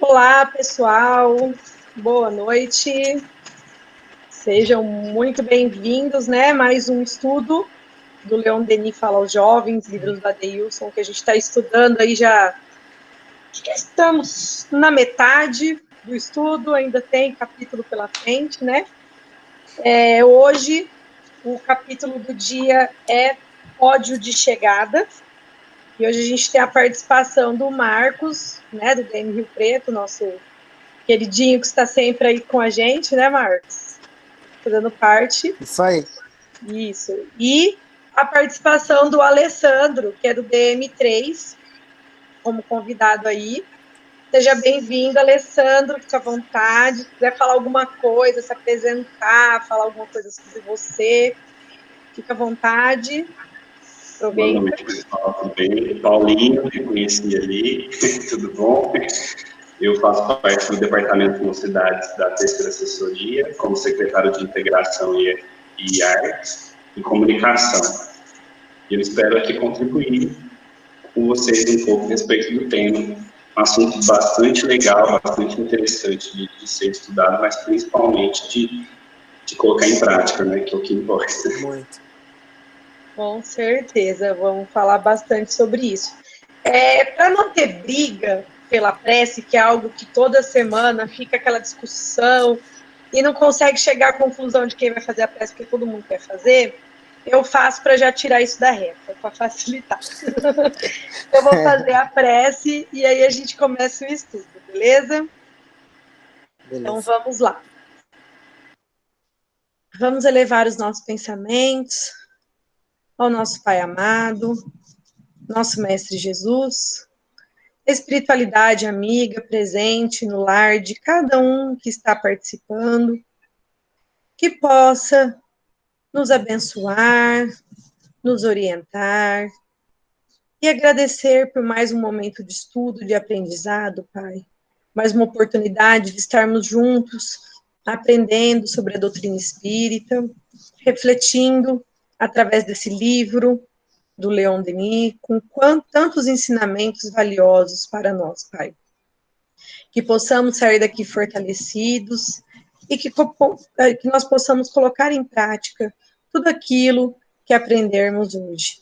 Olá, pessoal. Boa noite. Sejam muito bem-vindos, né? Mais um estudo do Leon Denis Fala aos Jovens, livros do Adeilson, que a gente está estudando aí já. Acho que estamos na metade do estudo, ainda tem capítulo pela frente, né? Hoje, o capítulo do dia é Pódio de Chegada. E hoje a gente tem a participação do Marcos, né, do DM Rio Preto, nosso queridinho que está sempre aí com a gente, né, Marcos? Fazendo parte. Isso aí. Isso. E a participação do Alessandro, que é do DM3, como convidado aí. Seja bem-vindo, Alessandro, fique à vontade. Se quiser falar alguma coisa, se apresentar, falar alguma coisa sobre você, fique à vontade. Boa Aproveita. noite, pessoal. Tudo bem? Paulinho, reconheci ali. Tudo bom? Eu faço parte do Departamento de Mocidades da Terceira Assessoria, como secretário de Integração e Artes e Comunicação. E eu espero aqui contribuir com vocês um pouco a respeito do tema. Um assunto bastante legal, bastante interessante de ser estudado, mas principalmente de colocar em prática, né? Que é o que importa. Muito. Com certeza, vamos falar bastante sobre isso. Para não ter briga pela prece, que é algo que toda semana fica aquela discussão e não consegue chegar à conclusão de quem vai fazer a prece, porque todo mundo quer fazer, eu faço para já tirar isso da reta, para facilitar. Eu vou fazer a prece e aí a gente começa o estudo, beleza? Então Beleza. vamos lá. Vamos elevar os nossos pensamentos ao nosso Pai amado, nosso Mestre Jesus, espiritualidade amiga presente no lar de cada um que está participando, que possa nos abençoar, nos orientar e agradecer por mais um momento de estudo, de aprendizado, Pai. Mais uma oportunidade de estarmos juntos, aprendendo sobre a doutrina espírita, refletindo através desse livro do Leon Denis, com tantos ensinamentos valiosos para nós, Pai. Que possamos sair daqui fortalecidos e que nós possamos colocar em prática tudo aquilo que aprendermos hoje.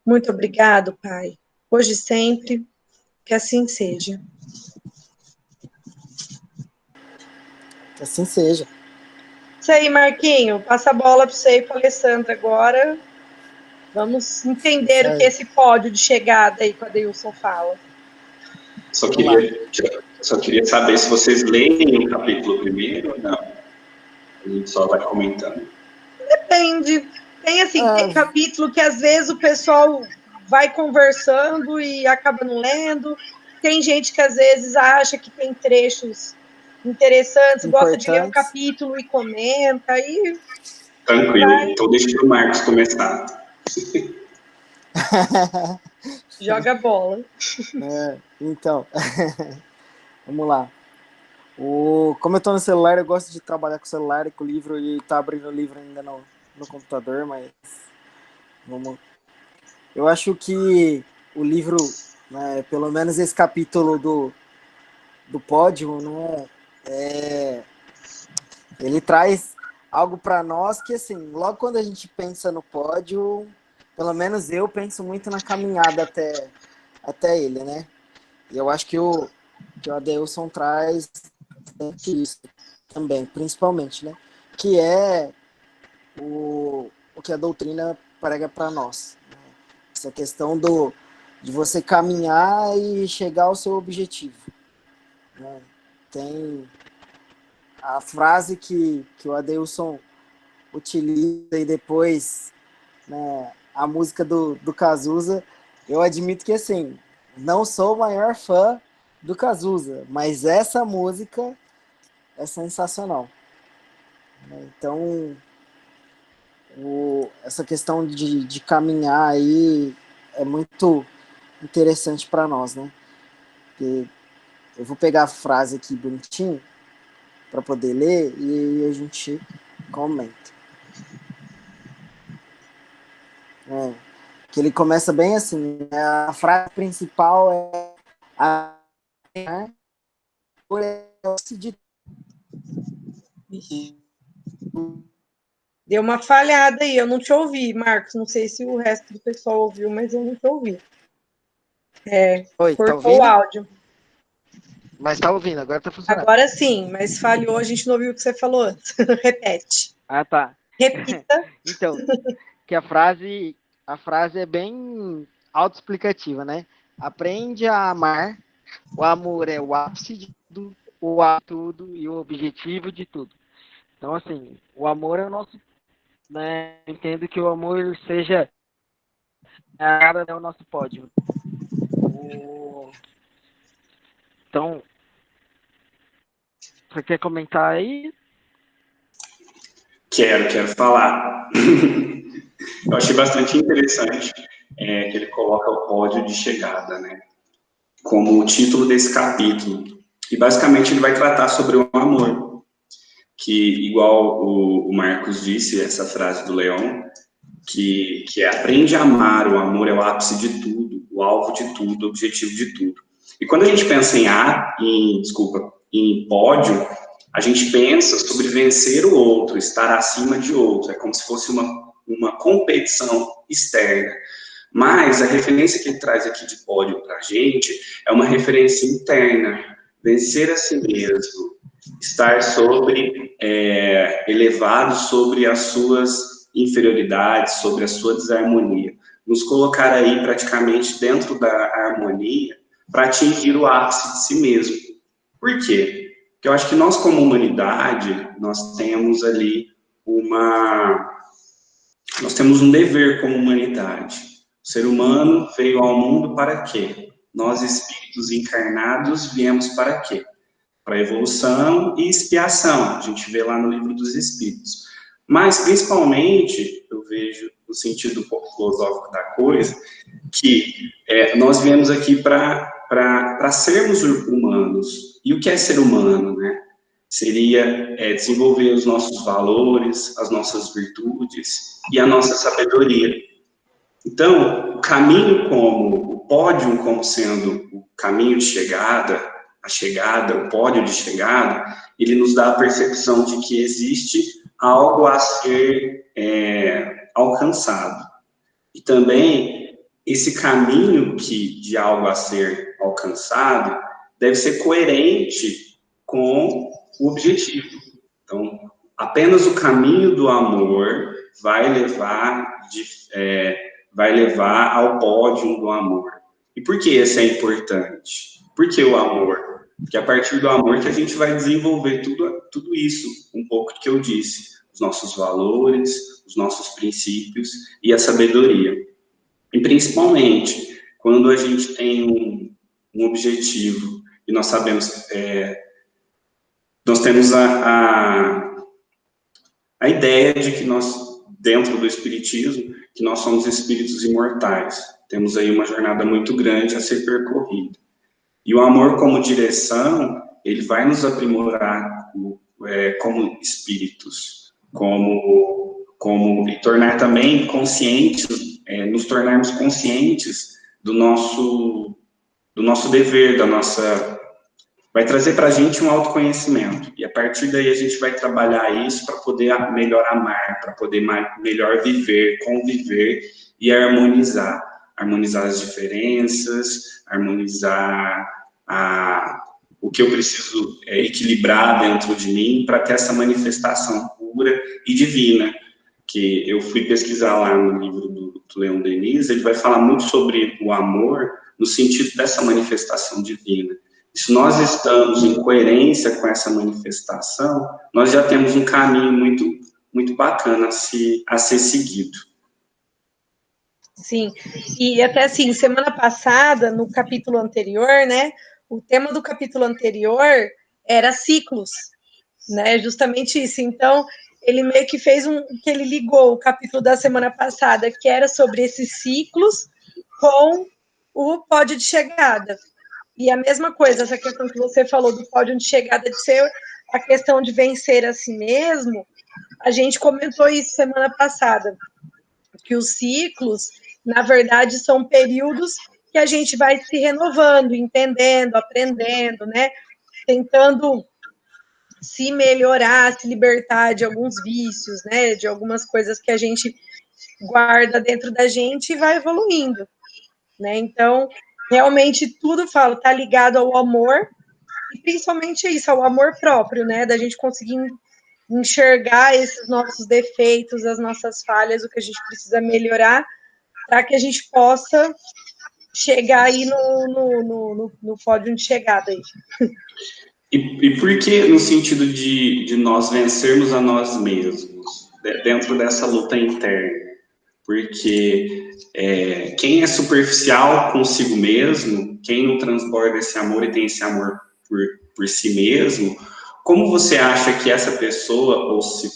Muito obrigado, Pai. Hoje e sempre, que assim seja. Que assim seja. Isso aí, Marquinho. Passa a bola para você e para a Alessandra agora. Vamos entender Isso o que aí. esse pódio de chegada aí que o Adeilson fala. Só Vamos lá. queria, só queria saber se vocês leem o capítulo primeiro ou não. A gente só vai comentando. Depende. Tem assim, Ah, tem capítulo que às vezes o pessoal vai conversando e acaba não lendo. Tem gente que às vezes acha que tem trechos interessantes, gosta de ler um importantes. capítulo e comenta, e Tranquilo. vai, Então deixa o Marcos começar. joga bola. Então, vamos lá. Como eu estou no celular, eu gosto de trabalhar com o celular e com o livro, e tá abrindo o livro ainda no computador, mas vamos. Eu acho que o livro, né, pelo menos esse capítulo do pódio, né, ele traz algo para nós que, assim, logo quando a gente pensa no pódio, pelo menos eu penso muito na caminhada até ele, né? E eu acho que o Adeilson traz isso também, principalmente, né? Que é o que a doutrina prega para nós. Né? Essa questão de você caminhar e chegar ao seu objetivo. Né? Tem a frase que o Adeilson utiliza e depois, né, a música do Cazuza, eu admito que, assim, não sou o maior fã do Cazuza, mas essa música é sensacional. Então, essa questão de caminhar aí é muito interessante para nós, né? Porque eu vou pegar a frase aqui bonitinho para poder ler e a gente comenta. Que ele começa bem assim, né? A frase principal é é o ápice de Deu uma falhada aí, eu não te ouvi, Marcos. Não sei se o resto do pessoal ouviu, mas eu não te ouvi. Oi, tá Cortou o ouvindo? áudio. Mas tá ouvindo, agora tá funcionando. Agora sim, mas falhou, a gente não ouviu o que você falou antes. Repete. Ah, tá. Repita. Então, que a frase é bem autoexplicativa, né? Aprende a amar, o amor é o ápice de tudo, o tudo e o objetivo de tudo. Então, assim, o amor é o nosso, né? Entendo que o amor seja o nosso pódio. Então, você quer comentar aí? Quero falar. Eu achei bastante interessante que ele coloca o pódio de chegada, né, como o título desse capítulo. E basicamente ele vai tratar sobre o amor, que igual o Marcos disse, essa frase do Leon, que aprende a amar, o amor é o ápice de tudo, o alvo de tudo, o objetivo de tudo. E quando a gente pensa em pódio, a gente pensa sobre vencer o outro, estar acima de outro, é como se fosse uma competição externa. Mas a referência que ele traz aqui de pódio para a gente é uma referência interna, vencer a si mesmo, estar elevado sobre as suas inferioridades, sobre a sua desarmonia, nos colocar aí praticamente dentro da harmonia para atingir o ápice de si mesmo. Por quê? Porque eu acho que nós, como humanidade, nós temos ali nós temos um dever como humanidade. O ser humano veio ao mundo para quê? Nós, espíritos encarnados, viemos para quê? Para evolução e expiação. A gente vê lá no Livro dos Espíritos. Mas, principalmente, eu vejo no sentido um pouco filosófico da coisa, que nós viemos aqui para sermos humanos. E o que é ser humano, né? Seria desenvolver os nossos valores, as nossas virtudes e a nossa sabedoria. Então, o pódio como sendo o caminho de chegada, o pódio de chegada, ele nos dá a percepção de que existe algo a ser alcançado. E também, esse caminho de algo a ser alcançado deve ser coerente com o objetivo. Então, apenas o caminho do amor vai levar ao pódio do amor. E por que isso é importante? Por que o amor? Porque a partir do amor que a gente vai desenvolver tudo isso, um pouco que eu disse, os nossos valores, os nossos princípios e a sabedoria. E principalmente, quando a gente tem um objetivo e nós sabemos, nós temos a ideia de que nós, dentro do espiritismo, que nós somos espíritos imortais. Temos aí uma jornada muito grande a ser percorrida. E o amor como direção, ele vai nos aprimorar como espíritos, e tornar também conscientes, nos tornarmos conscientes do nosso dever, vai trazer para a gente um autoconhecimento. E a partir daí a gente vai trabalhar isso para poder melhor amar, para poder melhor viver, conviver e harmonizar. Harmonizar as diferenças, harmonizar o que eu preciso equilibrar dentro de mim para ter essa manifestação pura e divina. Que eu fui pesquisar lá no livro do Leon Denis, ele vai falar muito sobre o amor no sentido dessa manifestação divina. Se nós estamos em coerência com essa manifestação, nós já temos um caminho muito, muito bacana a ser seguido. Sim, e até assim, semana passada, no capítulo anterior, né, o tema do capítulo anterior era ciclos, né, justamente isso. Então, ele meio que que ele ligou o capítulo da semana passada, que era sobre esses ciclos, com o pódio de chegada. E a mesma coisa, essa questão que você falou do pódio de chegada, de ser a questão de vencer a si mesmo, a gente comentou isso semana passada, que os ciclos, na verdade, são períodos que a gente vai se renovando, entendendo, aprendendo, né? tentando se melhorar, se libertar de alguns vícios, né, de algumas coisas que a gente guarda dentro da gente e vai evoluindo, né? Então, realmente tudo, falo, tá ligado ao amor, e principalmente isso, ao amor próprio, né, da gente conseguir enxergar esses nossos defeitos, as nossas falhas, o que a gente precisa melhorar, para que a gente possa chegar aí no pódio de chegada aí. E por que no sentido de nós vencermos a nós mesmos, dentro dessa luta interna? Porque quem é superficial consigo mesmo, quem não transborda esse amor e tem esse amor por si mesmo, como você acha que essa pessoa, ou se,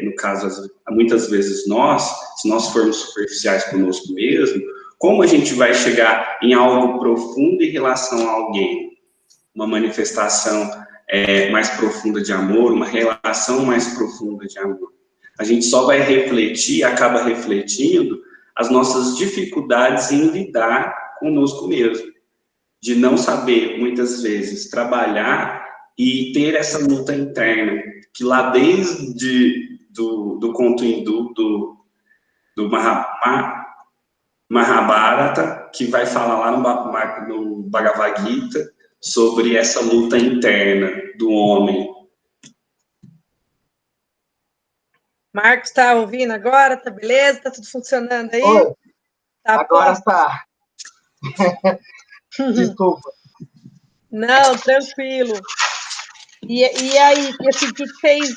no caso, muitas vezes nós, se nós formos superficiais conosco mesmo, como a gente vai chegar em algo profundo em relação a alguém? Uma manifestação mais profunda de amor, uma relação mais profunda de amor. A gente só vai refletir, acaba refletindo as nossas dificuldades em lidar conosco mesmo, de não saber, muitas vezes, trabalhar e ter essa luta interna, que lá desde do conto hindu, do Mahabharata, que vai falar lá no Bhagavad Gita, sobre essa luta interna do homem. Marcos, tá ouvindo agora? Tá beleza? Tá tudo funcionando aí? Oi, tá agora está. Desculpa. Não, tranquilo. E aí, assim, o que vocês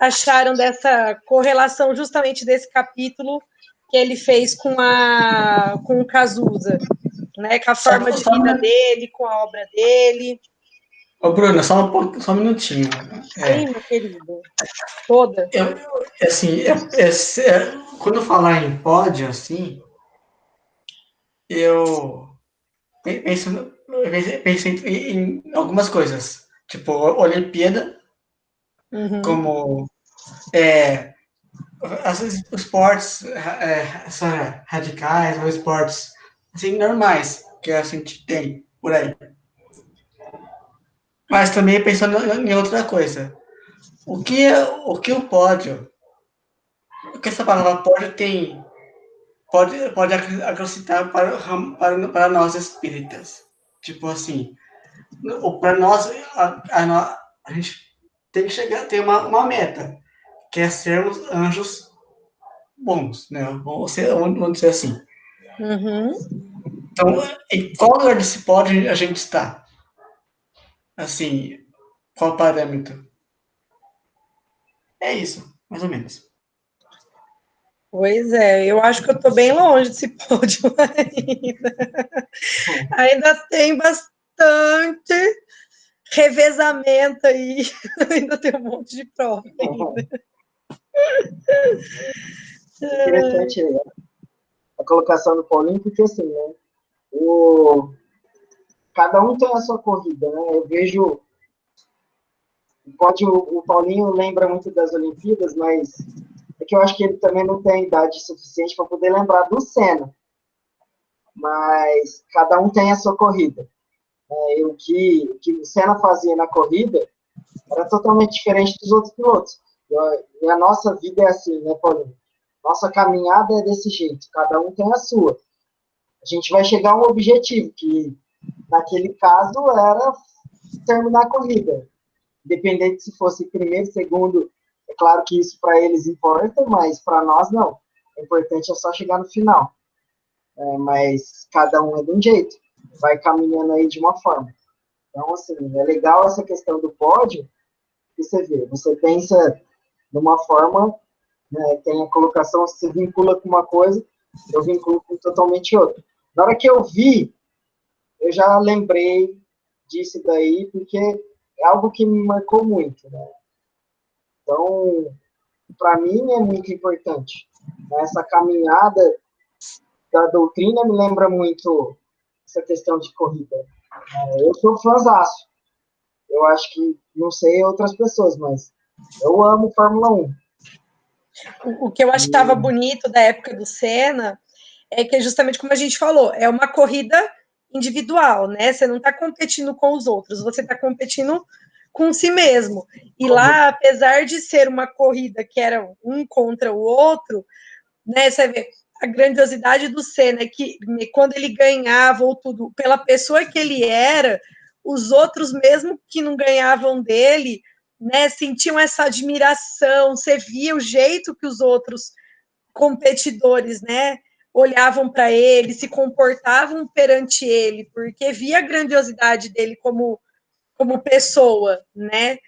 acharam dessa correlação justamente desse capítulo que ele fez com o Cazuza, né? Com a forma de vida dele, com a obra dele. Ô, Bruno, só um minutinho. Sim, meu querido. Toda. Assim, quando eu falar em pódio, assim, eu penso em algumas coisas. Tipo, Olimpíada, como esportes radicais ou esportes assim, normais que a gente tem por aí. Mas também pensando em outra coisa. O que o pódio, o que essa palavra pódio pode acrescentar para nós espíritas? Tipo assim, para nós, a gente tem que chegar, ter uma meta, que é sermos anjos bons, né? Vamos dizer assim. Então, em qual lugar desse pódio a gente está? Assim, qual parâmetro? É isso, mais ou menos. Pois é, eu acho que eu estou bem longe desse pódio ainda. Ainda tem bastante revezamento aí, ainda tem um monte de prova ainda. Interessante a colocação do Paulinho, porque assim, né? Cada um tem a sua corrida, né? Eu vejo. O Paulinho lembra muito das Olimpíadas, mas é que eu acho que ele também não tem idade suficiente para poder lembrar do Senna. Mas cada um tem a sua corrida. O que o Senna fazia na corrida era totalmente diferente dos outros pilotos. E a nossa vida é assim, né, Paulinho? Nossa caminhada é desse jeito, cada um tem a sua. A gente vai chegar a um objetivo, que naquele caso era terminar a corrida. Independente se fosse primeiro, segundo, é claro que isso para eles importa, mas para nós não. O importante é só chegar no final. Mas cada um é de um jeito, vai caminhando aí de uma forma. Então, assim, é legal essa questão do pódio, que você vê, você pensa de uma forma, né, tem a colocação, você vincula com uma coisa, eu vinculo com totalmente outra. Na hora que eu vi, eu já lembrei disso daí, porque é algo que me marcou muito, né? Então, para mim é muito importante. Essa caminhada da doutrina me lembra muito essa questão de corrida. Eu sou fãzaço. Eu acho que, não sei outras pessoas, mas eu amo Fórmula 1. O que eu achava bonito da época do Senna é que, justamente como a gente falou, é uma corrida individual, né? Você não está competindo com os outros, você está competindo com si mesmo. E lá, apesar de ser uma corrida que era um contra o outro, né? Você vê a grandiosidade do Senna, que quando ele ganhava ou tudo, pela pessoa que ele era, os outros, mesmo que não ganhavam dele, né, sentiam essa admiração, você via o jeito que os outros competidores, né, olhavam para ele, se comportavam perante ele, porque via a grandiosidade dele como pessoa, né?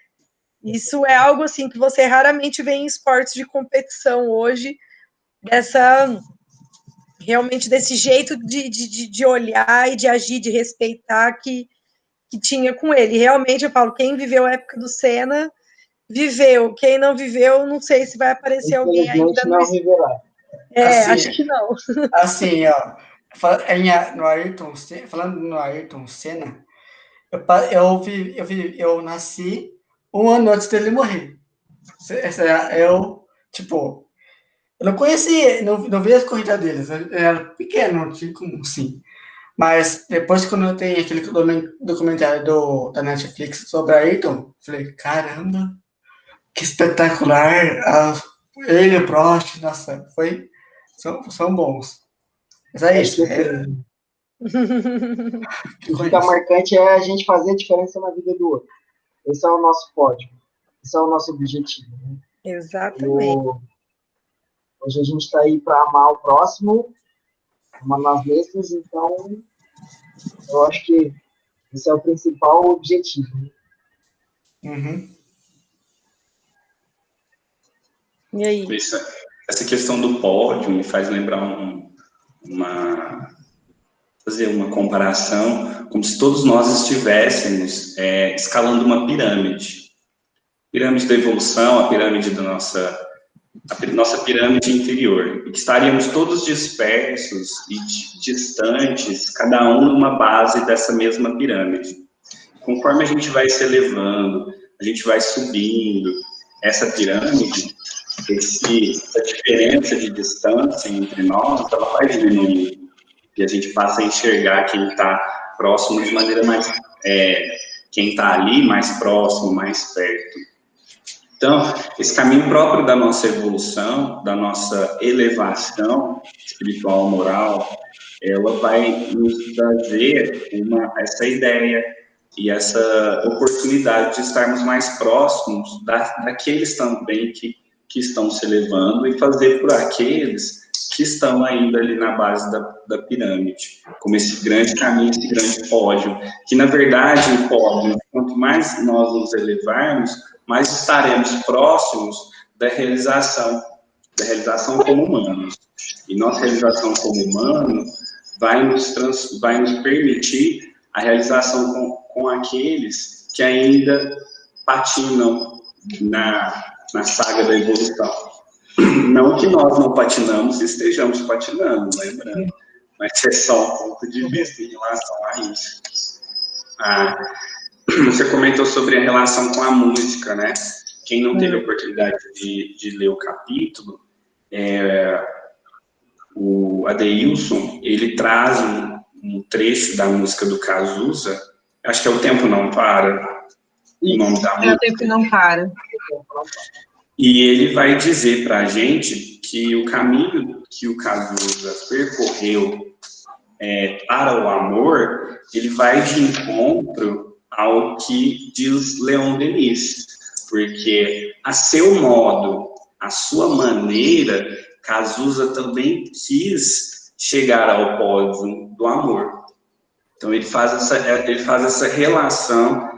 Isso é algo assim que você raramente vê em esportes de competição hoje, realmente desse jeito de olhar e de agir, de respeitar que tinha com ele. Realmente, eu falo, quem viveu a época do Senna, viveu. Quem não viveu, não sei se vai aparecer alguém ainda não viverá. Assim, acho que não. Assim, ó, no Ayrton, falando no Ayrton Senna, eu nasci um ano antes dele morrer. Tipo, eu não conhecia, não vi as corridas deles, eu era pequeno, não tinha como, sim. Mas depois, quando eu tenho aquele documentário da Netflix sobre Ayrton, falei, caramba, que espetacular! Ele, o Prost, nossa, são bons. Mas é isso. O que fica marcante é a gente fazer a diferença na vida do outro. Esse é o nosso pódio. Esse é o nosso objetivo. Né? Exatamente. Hoje a gente está aí para amar o próximo, amar nós mesmos, então eu acho que esse é o principal objetivo. Né? Uhum. E aí? Essa questão do pódio me faz lembrar fazer uma comparação como se todos nós estivéssemos escalando uma pirâmide. Pirâmide da evolução, a pirâmide da nossa pirâmide interior. E que estaríamos todos dispersos e distantes, cada um numa base dessa mesma pirâmide. Conforme a gente vai se elevando, a gente vai subindo, essa pirâmide, essa diferença de distância entre nós, ela vai diminuindo. E a gente passa a enxergar quem está próximo de maneira mais... quem está ali mais próximo, mais perto. Então, esse caminho próprio da nossa evolução, da nossa elevação espiritual, moral, ela vai nos trazer essa ideia e essa oportunidade de estarmos mais próximos daqueles também que estão se elevando e fazer por aqueles que estão ainda ali na base da pirâmide, como esse grande caminho, esse grande pódio, que na verdade o pódio, quanto mais nós nos elevarmos, mais estaremos próximos da realização como humanos. E nossa realização como humano vai nos permitir a realização com aqueles que ainda patinam na saga da evolução. Não que nós não patinamos e estejamos patinando, lembrando, mas é só um ponto de vista em relação a isso. Você comentou sobre a relação com a música, né? Quem não teve a oportunidade de ler o capítulo, o Adeilson, ele traz um trecho da música do Cazuza, acho que é O Tempo Não Para, o nome da música. O Tempo Não Para. E ele vai dizer para a gente que o caminho que o Cazuza percorreu para o amor, ele vai de encontro ao que diz Leon Denis, porque a seu modo, a sua maneira, Cazuza também quis chegar ao pódio do amor. Então ele faz essa relação,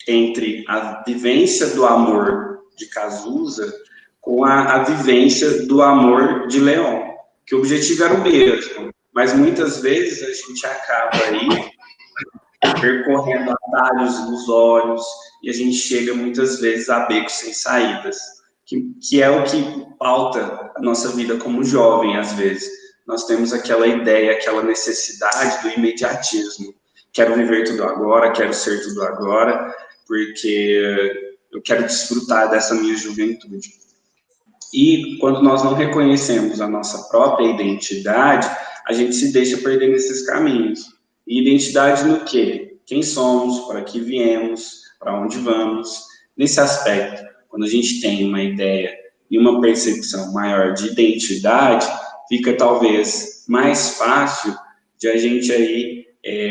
entre a vivência do amor de Cazuza com a vivência do amor de Leon, que o objetivo era o mesmo, mas muitas vezes a gente acaba aí percorrendo atalhos ilusórios e a gente chega muitas vezes a becos sem saídas, que é o que pauta a nossa vida como jovem às vezes. Nós temos aquela ideia, aquela necessidade do imediatismo. Quero viver tudo agora, quero ser tudo agora, porque eu quero desfrutar dessa minha juventude. E quando nós não reconhecemos a nossa própria identidade, a gente se deixa perder nesses caminhos. E identidade no quê? Quem somos, para que viemos, para onde vamos. Nesse aspecto, quando a gente tem uma ideia e uma percepção maior de identidade, fica talvez mais fácil de a gente aí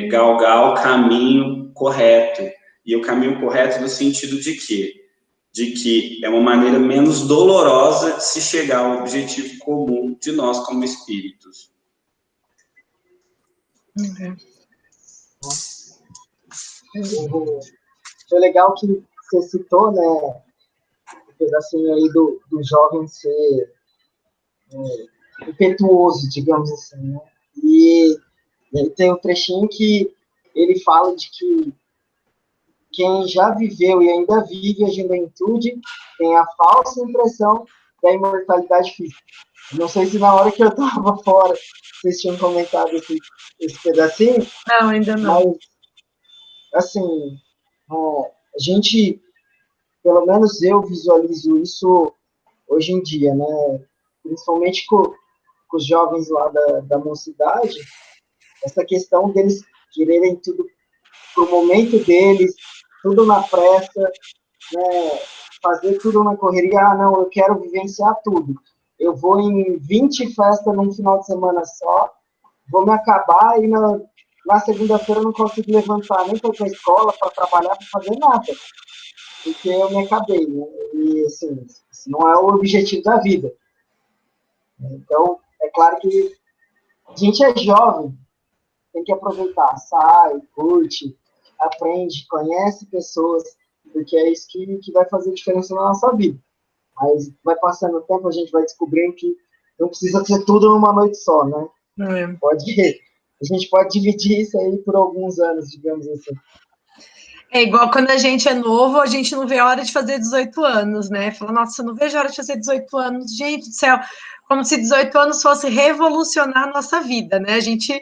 galgar o caminho correto. E o caminho correto no sentido de quê? De que é uma maneira menos dolorosa de se chegar ao objetivo comum de nós como espíritos. Foi legal que você citou, né, um pedacinho aí do jovem ser impetuoso, digamos assim, né? E tem um trechinho que ele fala de que quem já viveu e ainda vive a juventude tem a falsa impressão da imortalidade física. Não sei se na hora que eu estava fora vocês tinham comentado esse pedacinho. Não, ainda não. Mas, assim, a gente, pelo menos eu visualizo isso hoje em dia, né? Principalmente com os jovens lá da mocidade, essa questão deles quererem tudo pro momento deles, tudo na pressa, né? Fazer tudo na correria. Ah, não, eu quero vivenciar tudo. Eu vou em 20 festas num final de semana só, vou me acabar e na segunda-feira eu não consigo levantar nem para ir para a escola, para trabalhar, para fazer nada, porque eu me acabei, né? E, assim, isso não é o objetivo da vida. Então, é claro que a gente é jovem, tem que aproveitar, sai, curte, aprende, conhece pessoas, porque é isso que vai fazer diferença na nossa vida. Mas vai passando o tempo, a gente vai descobrindo que não precisa ser tudo numa noite só, né? A gente pode dividir isso aí por alguns anos, digamos assim. É igual quando a gente é novo, a gente não vê a hora de fazer 18 anos, né? Fala, nossa, eu não vejo a hora de fazer 18 anos. Gente do céu, como se 18 anos fosse revolucionar a nossa vida, né? A gente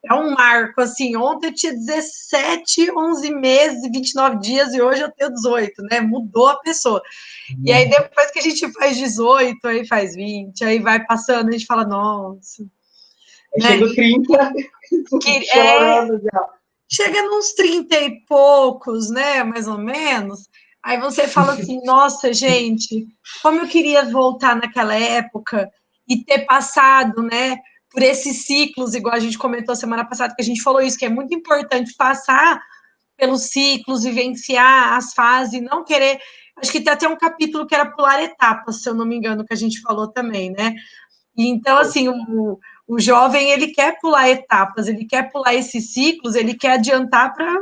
é um marco, assim, ontem eu tinha 17, 11 meses, 29 dias, e hoje eu tenho 18, né? Mudou a pessoa. E aí, depois que a gente faz 18, aí faz 20, aí vai passando, a gente fala, nossa. Aí chega o 30, chorando já. Chega nos 30 e poucos, né, mais ou menos, aí você fala assim, nossa, gente, como eu queria voltar naquela época e ter passado, né, por esses ciclos, igual a gente comentou semana passada, que a gente falou isso, que é muito importante passar pelos ciclos, vivenciar as fases, não querer... Acho que tem até um capítulo que era pular etapas, se eu não me engano, que a gente falou também, né? Então, assim, o jovem, ele quer pular etapas, ele quer pular esses ciclos, ele quer adiantar para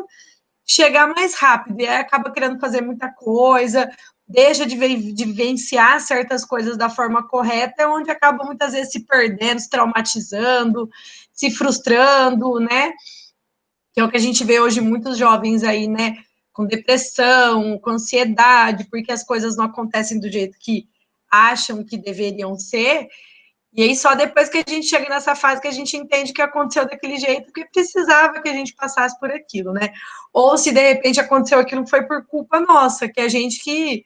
chegar mais rápido, e aí acaba querendo fazer muita coisa, deixa de vivenciar certas coisas da forma correta, é onde acaba muitas vezes se perdendo, se traumatizando, se frustrando, né? Que é o que a gente vê hoje muitos jovens aí, né? Com depressão, com ansiedade, porque as coisas não acontecem do jeito que acham que deveriam ser. E aí, só depois que a gente chega nessa fase que a gente entende que aconteceu daquele jeito, porque precisava que a gente passasse por aquilo, né? Ou se de repente aconteceu aquilo foi por culpa nossa, que a gente que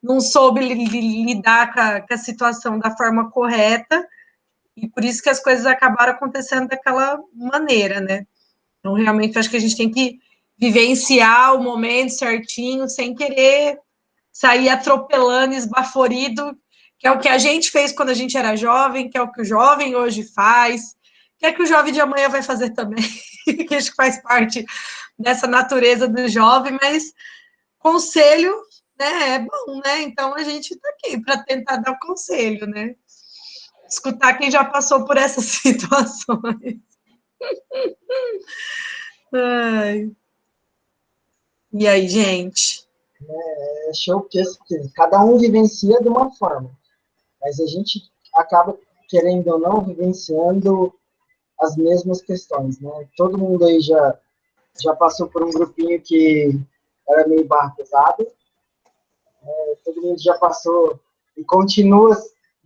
não soube lidar com a situação da forma correta, e por isso que as coisas acabaram acontecendo daquela maneira, né? Então, realmente, acho que a gente tem que vivenciar o momento certinho, sem querer sair atropelando, esbaforido, que é o que a gente fez quando a gente era jovem, que é o que o jovem hoje faz, que é o que o jovem de amanhã vai fazer também, que acho que faz parte dessa natureza do jovem, mas conselho, né, é bom, né? Então a gente está aqui para tentar dar o conselho, né? Escutar quem já passou por essas situações. Ai. E aí, gente? É show que assim, cada um vivencia de uma forma, mas a gente acaba, querendo ou não, vivenciando as mesmas questões, né? Todo mundo aí já passou por um grupinho que era meio barra pesada, todo mundo já passou e continua,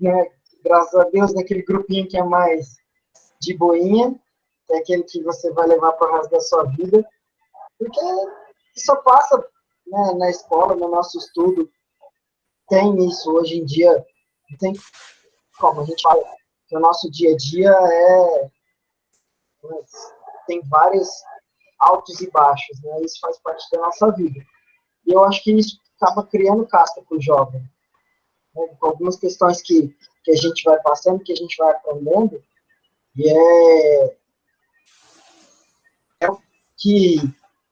né, graças a Deus, naquele grupinho que é mais de boinha, que é aquele que você vai levar para o resto da sua vida, porque só passa, né, na escola, no nosso estudo, tem isso hoje em dia, não tem como, a gente fala que o nosso dia a dia né? Tem vários altos e baixos, né? Isso faz parte da nossa vida. E eu acho que isso acaba criando casca para o jovem, né? Algumas questões que a gente vai passando, que a gente vai aprendendo, e é o que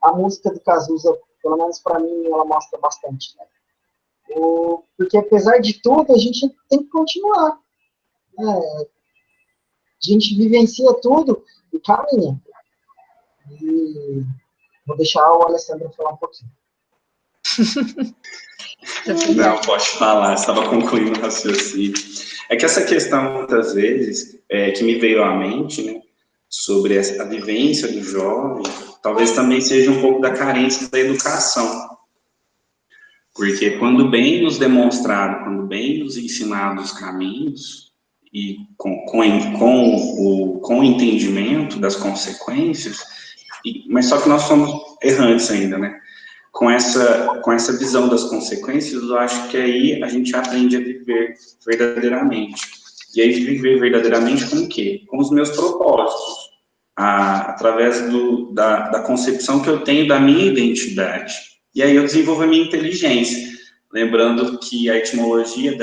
a música do Cazuza, pelo menos para mim, ela mostra bastante, né? Porque apesar de tudo, a gente tem que continuar, né? A gente vivencia tudo e caminha. E vou deixar o Alessandro falar um pouquinho. Não, pode falar, estava concluindo o raciocínio. É que essa questão, muitas vezes, que me veio à mente, né, sobre a vivência do jovem, talvez também seja um pouco da carência da educação. Porque quando bem nos demonstrado, quando bem nos ensinado os caminhos, e com o entendimento das consequências, mas só que nós somos errantes ainda, né? Com essa visão das consequências, eu acho que aí a gente aprende a viver verdadeiramente. E aí viver verdadeiramente com o quê? Com os meus propósitos, através da concepção que eu tenho da minha identidade. E aí eu desenvolvo a minha inteligência, lembrando que a etimologia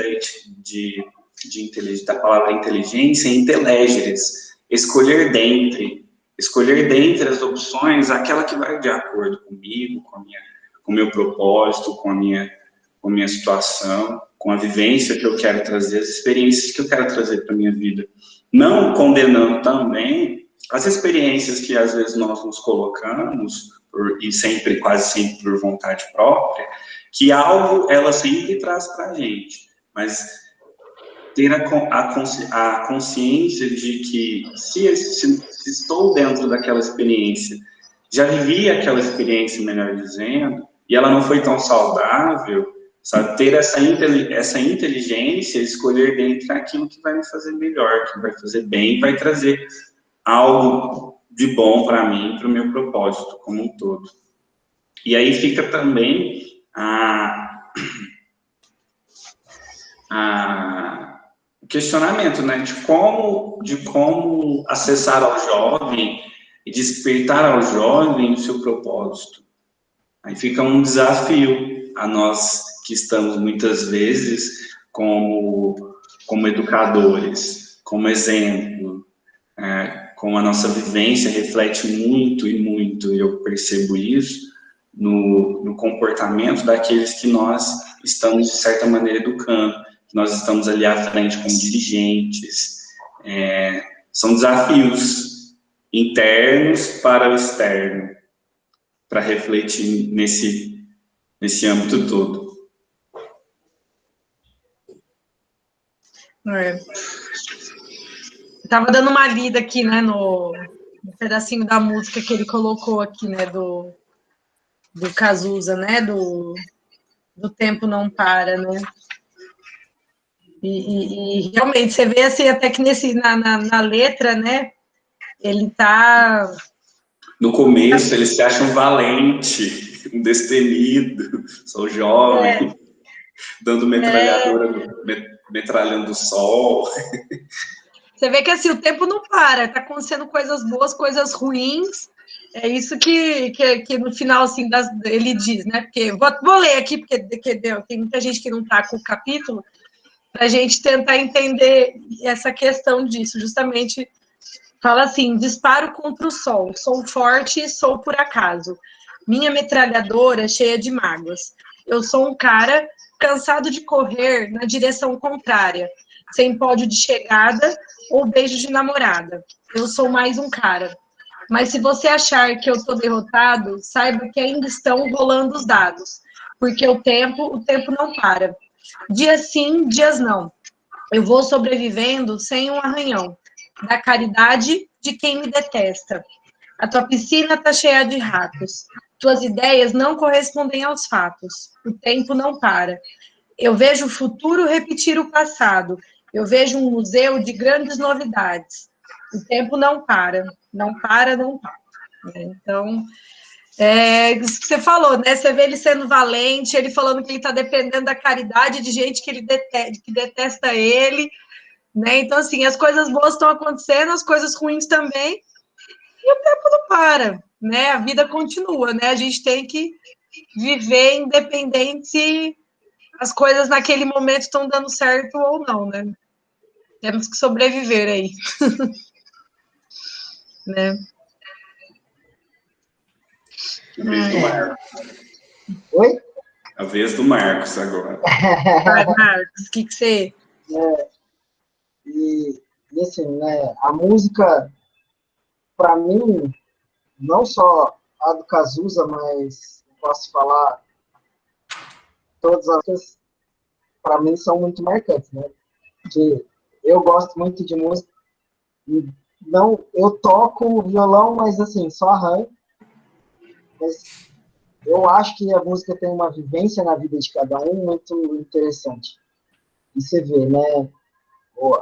da palavra inteligência é intelegeres, escolher dentre as opções aquela que vai de acordo comigo, com o meu propósito, com a minha situação, com a vivência que eu quero trazer, as experiências que eu quero trazer para a minha vida. Não condenando também as experiências que às vezes nós nos colocamos, e quase sempre por vontade própria, que algo ela sempre traz para a gente, mas ter a consciência de que se estou dentro daquela experiência, já vivi aquela experiência, melhor dizendo, e ela não foi tão saudável, sabe? Ter essa inteligência, escolher dentro aquilo que vai me fazer melhor, que vai fazer bem, vai trazer algo de bom para mim, para o meu propósito como um todo. E aí fica também o questionamento, né, de como acessar ao jovem e despertar ao jovem o seu propósito. Aí fica um desafio a nós que estamos muitas vezes como educadores, como exemplo, como a nossa vivência reflete muito, e eu percebo isso, no comportamento daqueles que nós estamos, de certa maneira, educando, que nós estamos ali à frente como dirigentes. São desafios internos para o externo, para refletir nesse âmbito todo. Estava dando uma lida aqui, né, no pedacinho da música que ele colocou aqui, né, do Cazuza, né, do tempo não para, né? E realmente, você vê assim, até que na letra, né, ele tá... No começo, ele se acha um valente, um destemido, sou jovem, dando metralhadora, metralhando o sol. Você vê que assim, o tempo não para, tá acontecendo coisas boas, coisas ruins. É isso que no final, assim, ele diz, né? Porque vou ler aqui, porque tem muita gente que não tá com o capítulo, para a gente tentar entender essa questão disso. Justamente, fala assim: disparo contra o sol, sou forte, sou por acaso. Minha metralhadora cheia de mágoas. Eu sou um cara cansado de correr na direção contrária, sem pódio de chegada ou beijo de namorada. Eu sou mais um cara. Mas se você achar que eu estou derrotado, saiba que ainda estão rolando os dados, porque o tempo não para. Dias sim, dias não. Eu vou sobrevivendo sem um arranhão, da caridade de quem me detesta. A tua piscina está cheia de ratos. Tuas ideias não correspondem aos fatos. O tempo não para. Eu vejo o futuro repetir o passado. Eu vejo um museu de grandes novidades. O tempo não para. Não para, não para. Então, isso que você falou, né? Você vê ele sendo valente, ele falando que ele está dependendo da caridade de gente que detesta ele, né? Então, assim, as coisas boas estão acontecendo, as coisas ruins também, e o tempo não para, né? A vida continua, né? A gente tem que viver independente se as coisas naquele momento estão dando certo ou não, né? Temos que sobreviver aí, né? A vez do Marcos. Oi? A vez do Marcos agora. Vai, Marcos, o que você... E assim, né, a música, para mim, não só a do Cazuza, mas posso falar todas as outras, para mim, são muito marcantes, né? Porque eu gosto muito de música, e não, eu toco violão, mas assim, só arranho, mas eu acho que a música tem uma vivência na vida de cada um muito interessante. E você vê, né?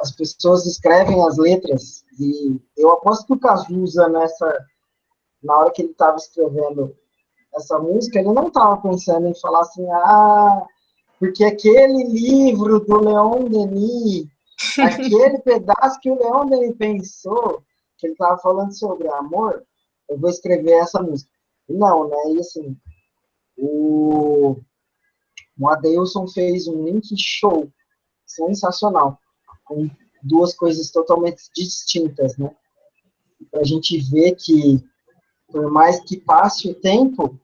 As pessoas escrevem as letras, e eu aposto que o Cazuza, na hora que ele estava escrevendo essa música, ele não estava pensando em falar assim, porque aquele livro do Leon Denis, aquele pedaço que o Leon Denis pensou, que ele estava falando sobre amor, eu vou escrever essa música. Não, né? E assim, o Adeilson fez um link show sensacional, com duas coisas totalmente distintas, né? Para a gente ver que, por mais que passe o tempo,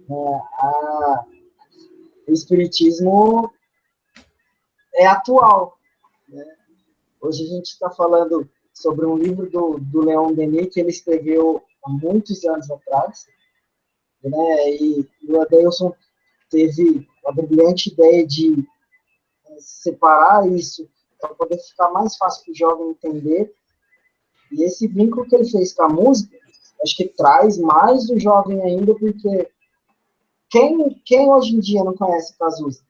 o espiritismo é atual, né? Hoje a gente está falando sobre um livro do Leon Denis que ele escreveu há muitos anos atrás, né? E o Adeilson teve a brilhante ideia de separar isso para poder ficar mais fácil para o jovem entender. E esse vínculo que ele fez com a música, acho que traz mais o jovem ainda, porque quem hoje em dia não conhece Cazuza?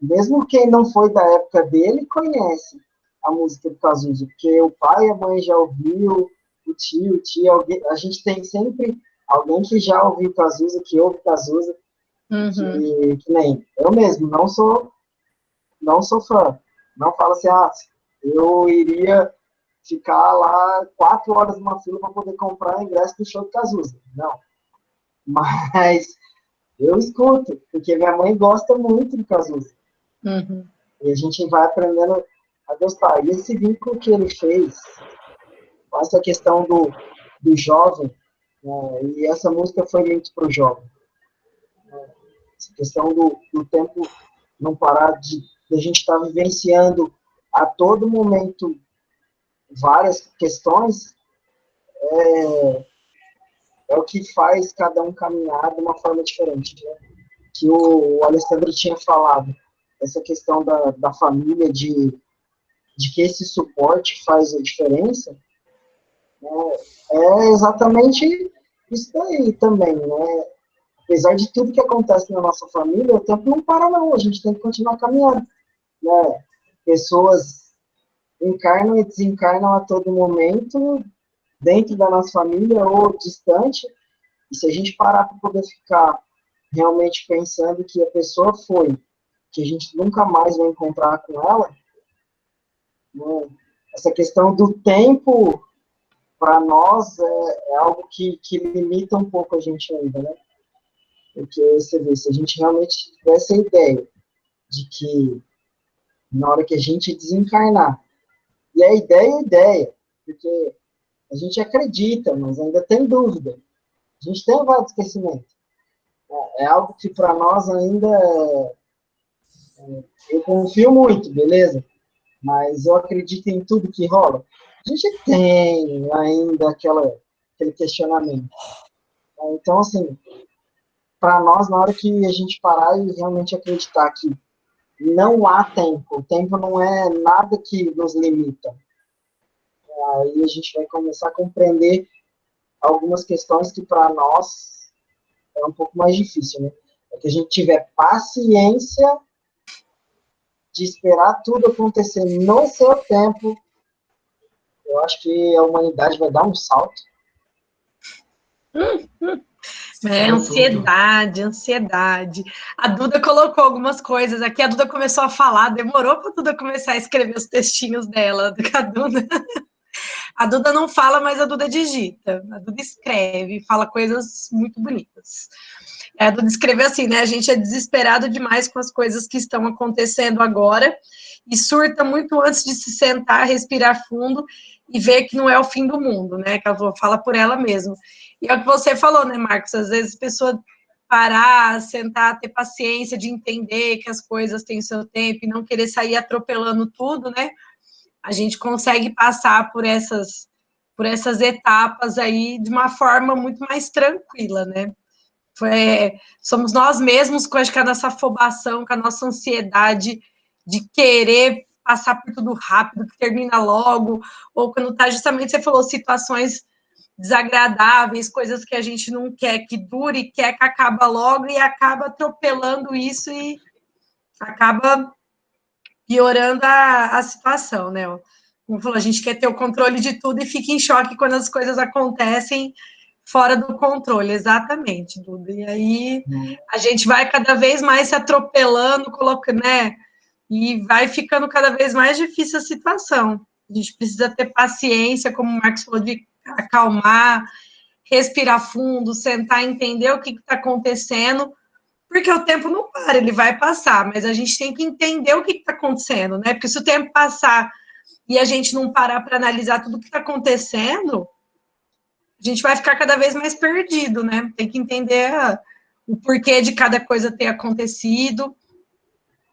Mesmo quem não foi da época dele, conhece a música do Cazuza, porque o pai e a mãe já ouviu, o tio, alguém, a gente tem sempre alguém que já ouviu Cazuza, que ouve Cazuza, que nem eu mesmo, não sou fã, não falo assim, eu iria ficar lá 4 horas numa fila para poder comprar o ingresso do show do Cazuza, não, mas eu escuto, porque minha mãe gosta muito do Cazuza. E a gente vai aprendendo a gostar. E esse vínculo que ele fez, com essa questão do jovem, né, e essa música foi muito para o jovem. Essa questão do tempo não parar de a gente estar vivenciando a todo momento várias questões, é o que faz cada um caminhar de uma forma diferente, né? Que o Alessandro tinha falado, essa questão da família, de que esse suporte faz a diferença, né? É exatamente isso daí também, né? Apesar de tudo que acontece na nossa família, o tempo não para não, a gente tem que continuar caminhando, né? Pessoas encarnam e desencarnam a todo momento, dentro da nossa família ou distante, e se a gente parar para poder ficar realmente pensando que a pessoa foi, que a gente nunca mais vai encontrar com ela, né? Essa questão do tempo, para nós, é algo que limita um pouco a gente ainda, né? Porque você vê, se a gente realmente tivesse a ideia de que na hora que a gente desencarnar, e a ideia é ideia, porque a gente acredita, mas ainda tem dúvida. A gente tem um vago de esquecimento. É algo que para nós ainda eu confio muito, beleza? Mas eu acredito em tudo que rola. A gente tem ainda aquele questionamento. Então, assim, para nós, na hora que a gente parar e realmente acreditar que não há tempo, o tempo não é nada que nos limita, aí a gente vai começar a compreender algumas questões que para nós é um pouco mais difícil, né? É que a gente tiver paciência de esperar tudo acontecer no seu tempo, eu acho que a humanidade vai dar um salto. Ansiedade. A Duda colocou algumas coisas aqui, a Duda começou a falar, demorou para a Duda começar a escrever os textinhos dela, a Duda. A Duda não fala, mas a Duda digita. A Duda escreve, fala coisas muito bonitas. A Duda escreveu assim, né? A gente é desesperado demais com as coisas que estão acontecendo agora e surta muito antes de se sentar, respirar fundo e ver que não é o fim do mundo, né? Que ela fala por ela mesma. E é o que você falou, né, Marcos? Às vezes a pessoa parar, sentar, ter paciência de entender que as coisas têm seu tempo e não querer sair atropelando tudo, né? A gente consegue passar por essas etapas aí de uma forma muito mais tranquila, né? Somos nós mesmos com a nossa afobação, com a nossa ansiedade de querer passar por tudo rápido, que termina logo, ou quando tá, justamente, você falou, situações desagradáveis, coisas que a gente não quer que dure, quer que acaba logo e acaba atropelando isso e acaba piorando a situação, né? Como falou, a gente quer ter o controle de tudo e fica em choque quando as coisas acontecem fora do controle, exatamente, Duda. E aí a gente vai cada vez mais se atropelando, colocando, né? E vai ficando cada vez mais difícil a situação. A gente precisa ter paciência, como o Marcos falou, de acalmar, respirar fundo, sentar, entender o que está acontecendo, porque o tempo não para, ele vai passar, mas a gente tem que entender o que está acontecendo, né? Porque se o tempo passar e a gente não parar para analisar tudo o que está acontecendo, a gente vai ficar cada vez mais perdido, né? Tem que entender o porquê de cada coisa ter acontecido,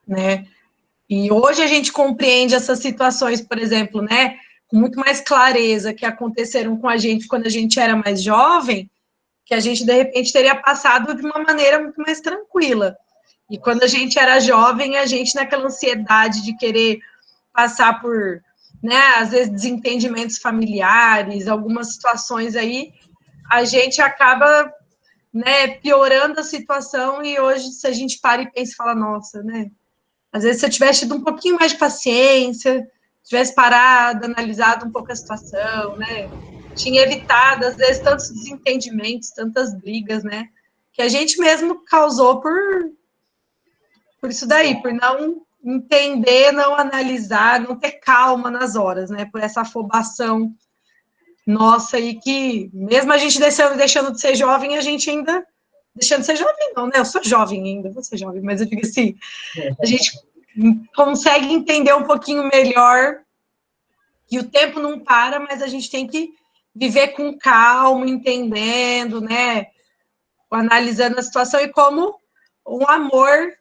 né? E hoje a gente compreende essas situações, por exemplo, né, com muito mais clareza que aconteceram com a gente quando a gente era mais jovem, que a gente, de repente, teria passado de uma maneira muito mais tranquila. E quando a gente era jovem, a gente, naquela ansiedade de querer passar por, né, às vezes, desentendimentos familiares, algumas situações aí, a gente acaba, né, piorando a situação e hoje, se a gente para e pensa e fala, nossa, né, às vezes, se eu tivesse tido um pouquinho mais de paciência, tivesse parado, analisado um pouco a situação, né? Tinha evitado, às vezes, tantos desentendimentos, tantas brigas, né? Que a gente mesmo causou por isso daí, por não entender, não analisar, não ter calma nas horas, né? Por essa afobação nossa aí que, mesmo a gente deixando de ser jovem, a gente ainda... Deixando de ser jovem, não, né? Eu sou jovem ainda, vou ser jovem, mas eu digo assim, a gente consegue entender um pouquinho melhor que o tempo não para, mas a gente tem que viver com calma, entendendo, né? Analisando a situação e como um amor,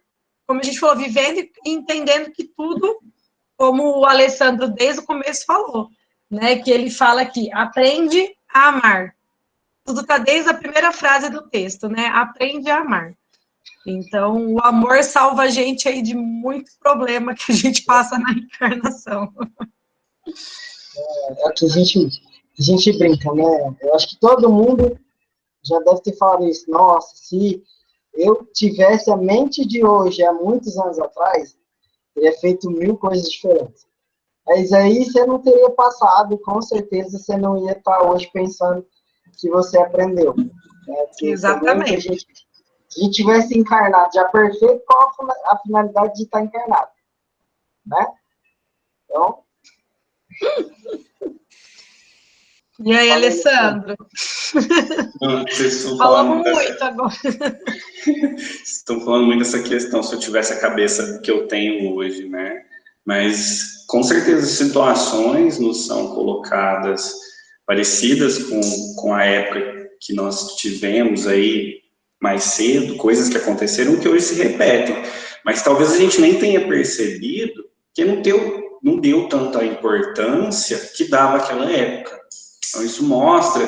como a gente falou, vivendo e entendendo que tudo, como o Alessandro desde o começo falou, né? Que ele fala aqui, aprende a amar. Tudo está desde a primeira frase do texto, né? Aprende a amar. Então, o amor salva a gente aí de muito problema que a gente passa na encarnação. É que a gente brinca, né? Eu acho que todo mundo já deve ter falado isso. Nossa, se eu tivesse a mente de hoje, há muitos anos atrás, teria feito 1000 coisas diferentes. Mas aí você não teria passado, com certeza você não ia estar hoje pensando que você aprendeu. Né? Exatamente. Se a gente tivesse encarnado já perfeito, qual a finalidade de estar encarnado? Né? Então... E aí, Alessandro? Não, vocês estão falamos muito agora. Estão falando muito dessa questão, se eu tivesse a cabeça que eu tenho hoje, né? Mas, com certeza, situações nos são colocadas parecidas com a época que nós tivemos aí mais cedo, coisas que aconteceram que hoje se repetem. Mas talvez a gente nem tenha percebido que não deu tanta importância que dava aquela época. Então, isso mostra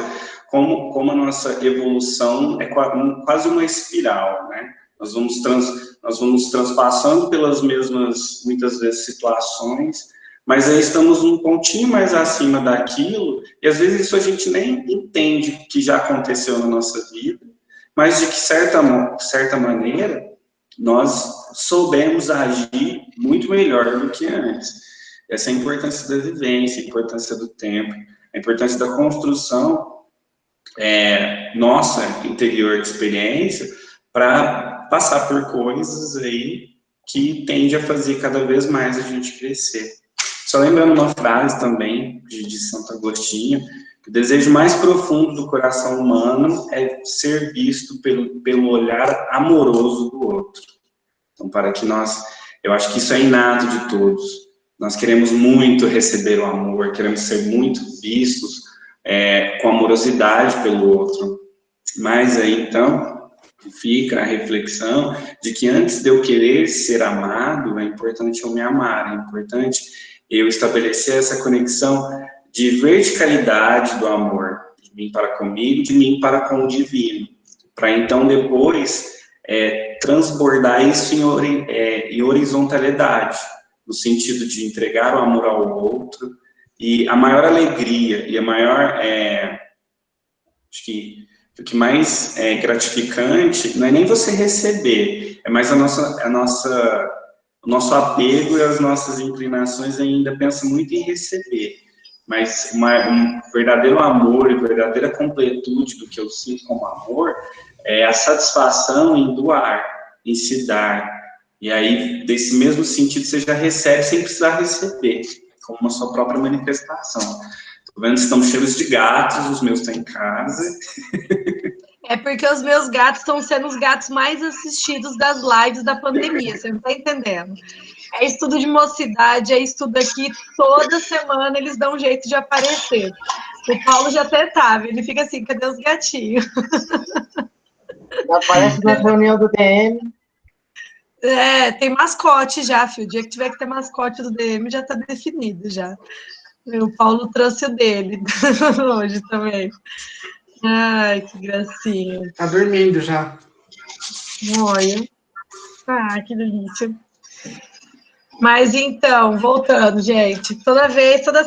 como a nossa evolução é quase uma espiral, né? Nós vamos transpassando pelas mesmas, muitas vezes, situações, mas aí estamos um pontinho mais acima daquilo, e às vezes isso a gente nem entende que já aconteceu na nossa vida, mas de que certa maneira nós soubemos agir muito melhor do que antes. Essa é a importância da vivência, a importância do tempo, a importância da construção nossa interior de experiência para passar por coisas aí que tende a fazer cada vez mais a gente crescer. Só lembrando uma frase também de Santo Agostinho, que o desejo mais profundo do coração humano é ser visto pelo olhar amoroso do outro. Então, eu acho que isso é inato de todos. Nós queremos muito receber o amor, queremos ser muito vistos com amorosidade pelo outro. Mas aí, então, fica a reflexão de que antes de eu querer ser amado, é importante eu me amar, é importante eu estabelecer essa conexão de verticalidade do amor, de mim para comigo, de mim para com o divino, para então depois transbordar isso em horizontalidade, no sentido de entregar o amor ao outro, e a maior alegria e a maior, acho que o que mais é gratificante não é nem você receber, é mais o nosso apego e as nossas inclinações ainda pensam muito em receber. Mas um verdadeiro amor e verdadeira completude do que eu sinto como amor é a satisfação em doar, em se dar. E aí, desse mesmo sentido, você já recebe sem precisar receber, como uma sua própria manifestação. Tô vendo que estão cheios de gatos, os meus estão em casa. É porque os meus gatos estão sendo os gatos mais assistidos das lives da pandemia, você não está entendendo. É estudo de mocidade, é estudo aqui, toda semana eles dão um jeito de aparecer. O Paulo já até sabe, ele fica assim, cadê os gatinhos? Já aparece na reunião do DM. Tem mascote já, filho. O dia que tiver que ter mascote do DM já está definido já. O Paulo trouxe o dele hoje também. Ai, que gracinha. Tá dormindo já. Olha. Ah, que delícia. Mas então, voltando, gente. Toda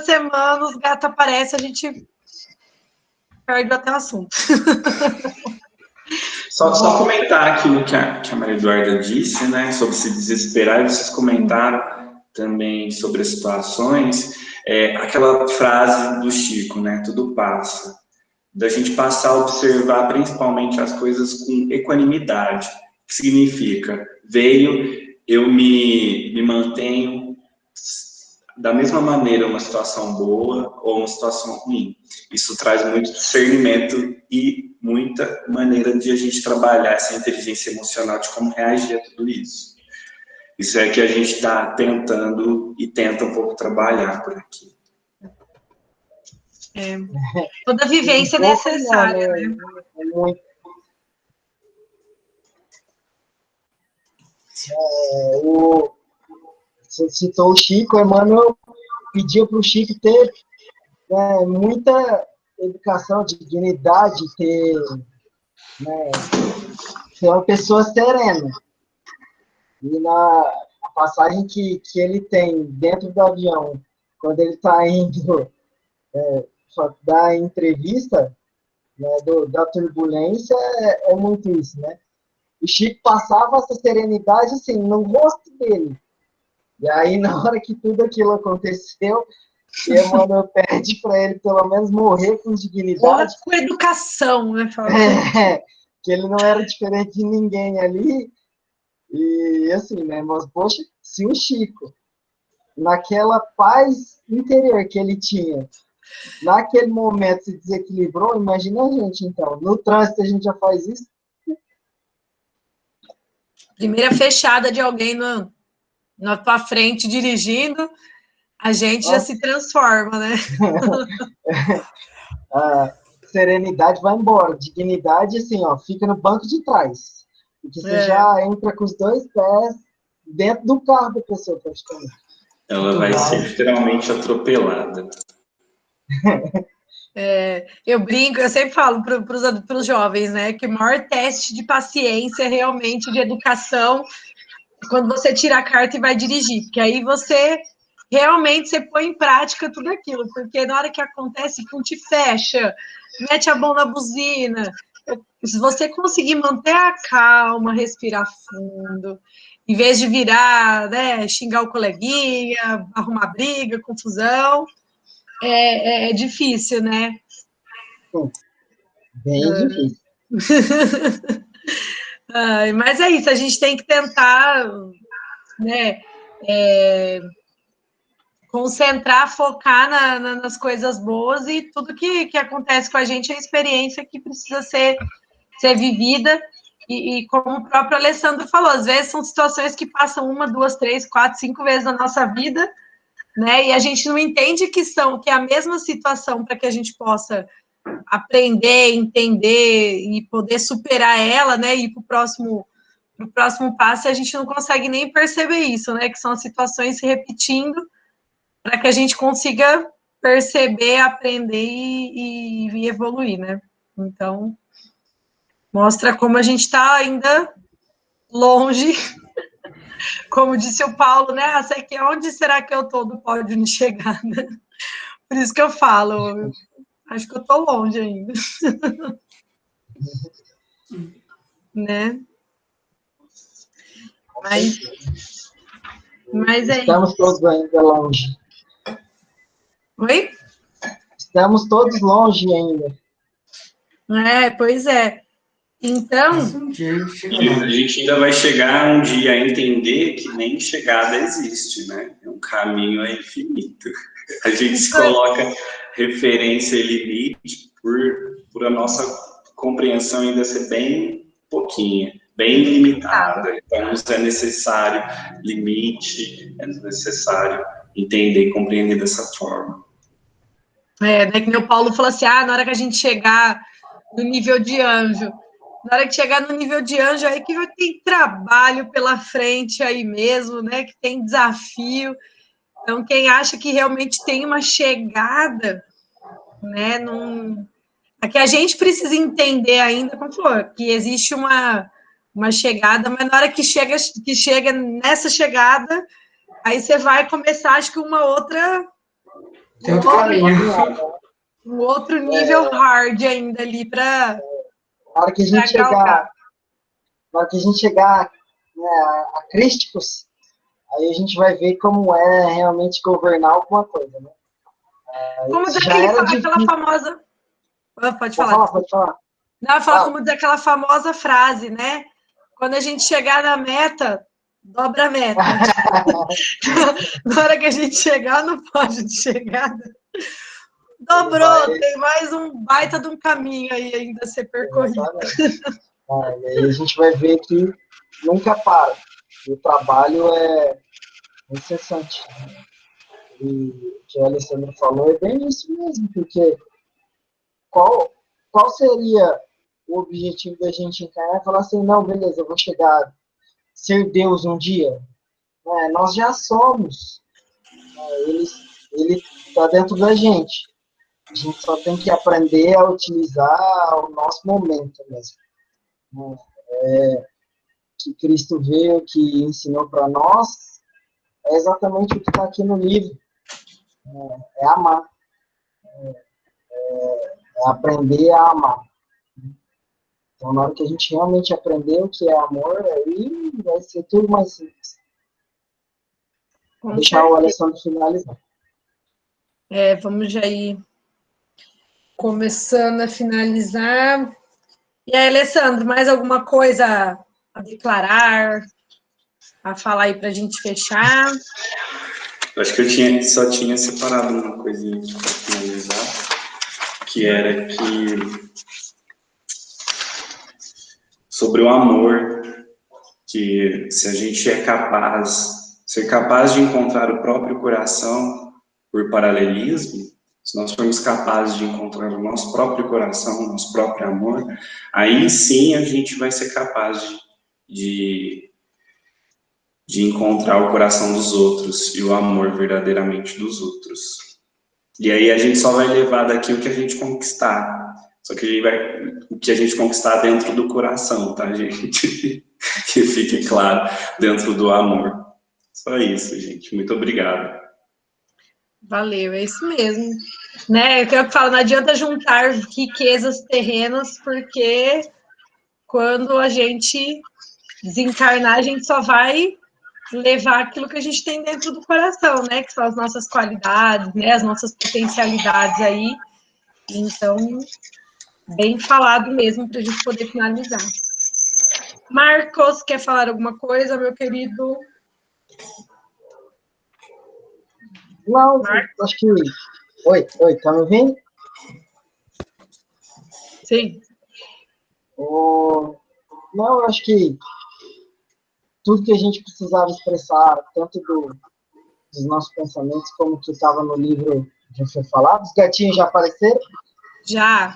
semana os gatos aparecem, a gente perde até o assunto. Só comentar aquilo que a Maria Eduarda disse, né, sobre se desesperar, e vocês comentaram também sobre as situações, aquela frase do Chico, né, tudo passa, da gente passar a observar principalmente as coisas com equanimidade, que significa, eu me mantenho da mesma maneira uma situação boa ou uma situação ruim. Isso traz muito discernimento e muita maneira de a gente trabalhar essa inteligência emocional de como reagir a tudo isso. Isso é que a gente está tentando e tenta um pouco trabalhar por aqui. Toda vivência é necessária, né? Você citou o Chico, Emmanuel pediu para o Chico ter muita educação, dignidade, ser uma pessoa serena. E na passagem que ele tem dentro do avião, quando ele está indo dar entrevista, né, da turbulência, é muito isso, né? O Chico passava essa serenidade, assim, no rosto dele. E aí, na hora que tudo aquilo aconteceu, Emmanuel pede para ele, pelo menos, morrer com dignidade. Com educação, né? Que ele não era diferente de ninguém ali. E, assim, né? Mas, poxa, se o Chico, naquela paz interior que ele tinha, naquele momento se desequilibrou, imagina a gente, então. No trânsito a gente já faz isso. Primeira fechada de alguém na tua frente dirigindo, a gente já se transforma, né? A serenidade vai embora. Dignidade, assim, ó, fica no banco de trás. Porque você já entra com os dois pés dentro do carro da pessoa, praticamente. Ela vai ser literalmente atropelada. Eu brinco, eu sempre falo para os jovens, né, que o maior teste de paciência, realmente, de educação, é quando você tira a carta e vai dirigir, porque aí você põe em prática tudo aquilo, porque na hora que acontece, te fecha, mete a mão na buzina. Se você conseguir manter a calma, respirar fundo, em vez de virar, né, xingar o coleguinha, arrumar briga, confusão, é difícil, né? Bem difícil. Mas é isso, a gente tem que tentar, né, concentrar, focar nas coisas boas, e tudo que acontece com a gente é experiência que precisa ser vivida, e como o próprio Alessandro falou, às vezes são situações que passam 1, 2, 3, 4, 5 vezes na nossa vida, né, e a gente não entende que é a mesma situação para que a gente possa aprender, entender e poder superar ela, né, e ir para o próximo passo, e a gente não consegue nem perceber isso, né, que são as situações se repetindo, para que a gente consiga perceber, aprender e evoluir, né? Então, mostra como a gente está ainda longe, como disse o Paulo, né? Onde será que eu estou do pódio de chegada? Por isso que eu falo, acho que eu estou longe ainda. Né? Mas é Estamos todos ainda longe. Oi? Estamos todos longe ainda. Pois é. Então, a gente ainda vai chegar um dia a entender que nem chegada existe, né? Um caminho é infinito. A gente se coloca referência e limite por a nossa compreensão ainda ser bem pouquinha, bem limitada. Então, nos é necessário limite, é necessário entender e compreender dessa forma. Né, que o Paulo falou assim, na hora que a gente chegar no nível de anjo, aí que vai ter trabalho pela frente aí mesmo, né, que tem desafio. Então, quem acha que realmente tem uma chegada, né, que a gente precisa entender ainda, como falou, que existe uma chegada, mas na hora que chega nessa chegada, aí você vai começar, acho que uma outra... Tem outro caminho. Um outro nível hard ainda ali para... Na hora que a gente chegar, né, a crísticos, aí a gente vai ver como é realmente governar alguma coisa, né? Como dizer aquela famosa... Pode falar. Pode falar. Não, eu falo como dizer aquela famosa frase, né? Quando a gente chegar na meta, dobra a meta. Na hora que a gente chegar no pódio de chegada, dobrou, tem mais um baita de um caminho aí ainda a ser percorrido. E aí a gente vai ver que nunca para. E o trabalho é incessante. Né? E o que o Alessandro falou é bem isso mesmo, porque qual seria o objetivo da gente encarar e falar assim, não, beleza, eu vou chegar a ser Deus um dia? Nós já somos. Ele está dentro da gente. A gente só tem que aprender a utilizar o nosso momento mesmo. Que Cristo veio, que ensinou para nós, é exatamente o que está aqui no livro. É amar. É aprender a amar. Então, na hora que a gente realmente aprender o que é amor, aí vai ser tudo mais simples. Vou deixar o Alessandro finalizar. Vamos já ir começando a finalizar. E aí, Alessandro, mais alguma coisa a declarar, a falar aí para a gente fechar? Eu acho que eu só tinha separado uma coisinha aqui para finalizar, que era sobre o amor, que se a gente é ser capaz de encontrar o próprio coração por paralelismo, se nós formos capazes de encontrar o nosso próprio coração, o nosso próprio amor, aí sim a gente vai ser capaz de encontrar o coração dos outros e o amor verdadeiramente dos outros. E aí a gente só vai levar daqui o que a gente conquistar. Só que o que a gente conquistar dentro do coração, tá, gente? Que fique claro, dentro do amor. Só isso, gente. Muito obrigado. Valeu, é isso mesmo. Né? Eu quero falar, não adianta juntar riquezas terrenas, porque quando a gente desencarnar, a gente só vai levar aquilo que a gente tem dentro do coração, né? Que são as nossas qualidades, né? As nossas potencialidades aí. Então, bem falado mesmo para a gente poder finalizar. Marcos, quer falar alguma coisa, meu querido? Não, acho que... Oi, tá me ouvindo? Sim. Não, eu acho que tudo que a gente precisava expressar, tanto dos nossos pensamentos, como que estava no livro já foi falado. Os gatinhos já apareceram? Já.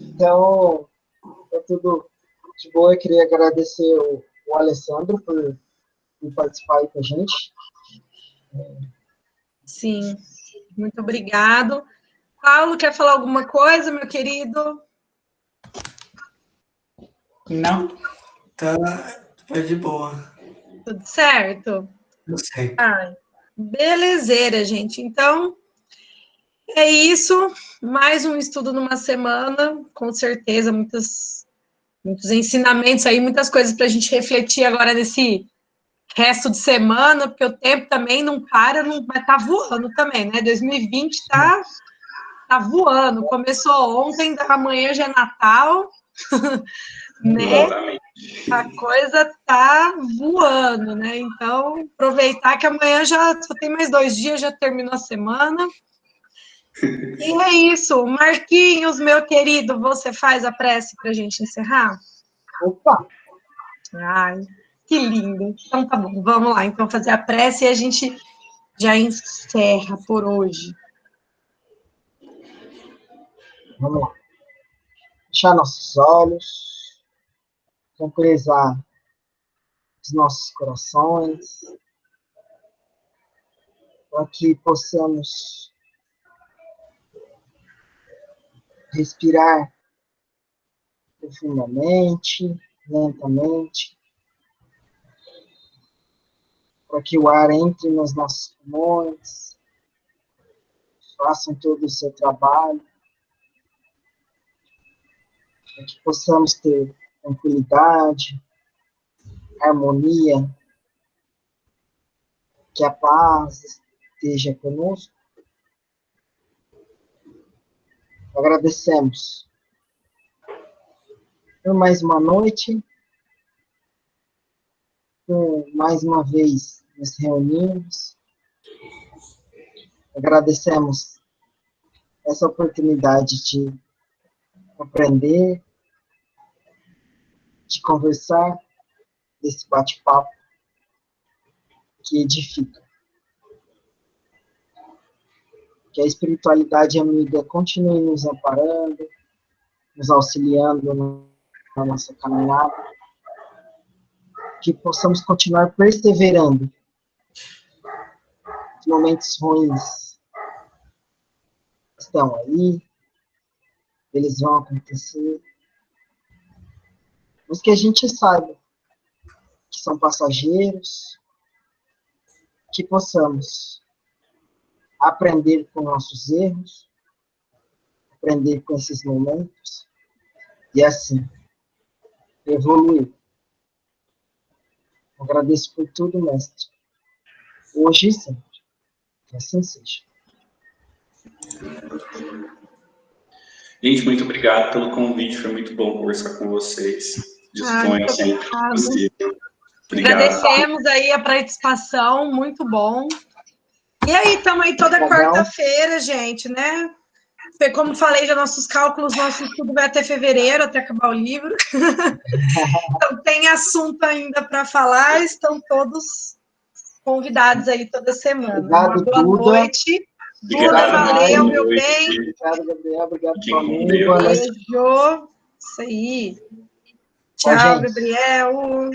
Então, é tudo de boa. Eu queria agradecer o Alessandro por participar aí com a gente. Sim, muito obrigado. Paulo, quer falar alguma coisa, meu querido? Não, tá de boa. Tudo certo? Não sei. Ai, belezeira, gente. Então, é isso. Mais um estudo numa semana. Com certeza, muitos ensinamentos aí, muitas coisas para a gente refletir agora nesse resto de semana, porque o tempo também não para, não vai estar voando também, né? 2020 tá voando. Começou ontem, amanhã já é Natal, né? Exatamente. A coisa tá voando, né? Então, aproveitar que amanhã já só tem mais 2 dias, já terminou a semana. E é isso. Marquinhos, meu querido, você faz a prece para a gente encerrar? Opa! Ai, que lindo. Então tá bom, vamos lá. Então fazer a prece e a gente já encerra por hoje. Vamos lá. Fechar nossos olhos, tranquilizar os nossos corações, para que possamos respirar profundamente, lentamente, para que o ar entre nos nossos pulmões, façam todo o seu trabalho, para que possamos ter tranquilidade, harmonia, que a paz esteja conosco. Agradecemos por mais uma noite, por mais uma vez nos reunimos. Agradecemos essa oportunidade de aprender, de conversar, desse bate-papo que edifica. Que a espiritualidade amiga continue nos amparando, nos auxiliando na nossa caminhada, que possamos continuar perseverando. Os momentos ruins estão aí, eles vão acontecer, mas que a gente saiba que são passageiros, que possamos aprender com nossos erros, aprender com esses momentos, e assim, evoluir. Agradeço por tudo, mestre. Hoje e sempre. Que assim seja. Gente, muito obrigado pelo convite, foi muito bom conversar com vocês. Disponha sempre que possível. Obrigado. Agradecemos aí a participação, muito bom. E aí, estamos aí toda quarta-feira, gente, né? Como falei, já nossos cálculos, nosso estudo vai até fevereiro, até acabar o livro. Então, tem assunto ainda para falar, estão todos convidados aí toda semana. Obrigado, boa Duda. Noite. Duda, valeu, meu bem. Obrigado, Gabriel. Obrigado, Paulinho. Paulinho. Boa noite. Beijo. Isso aí. Tchau, Gabriel.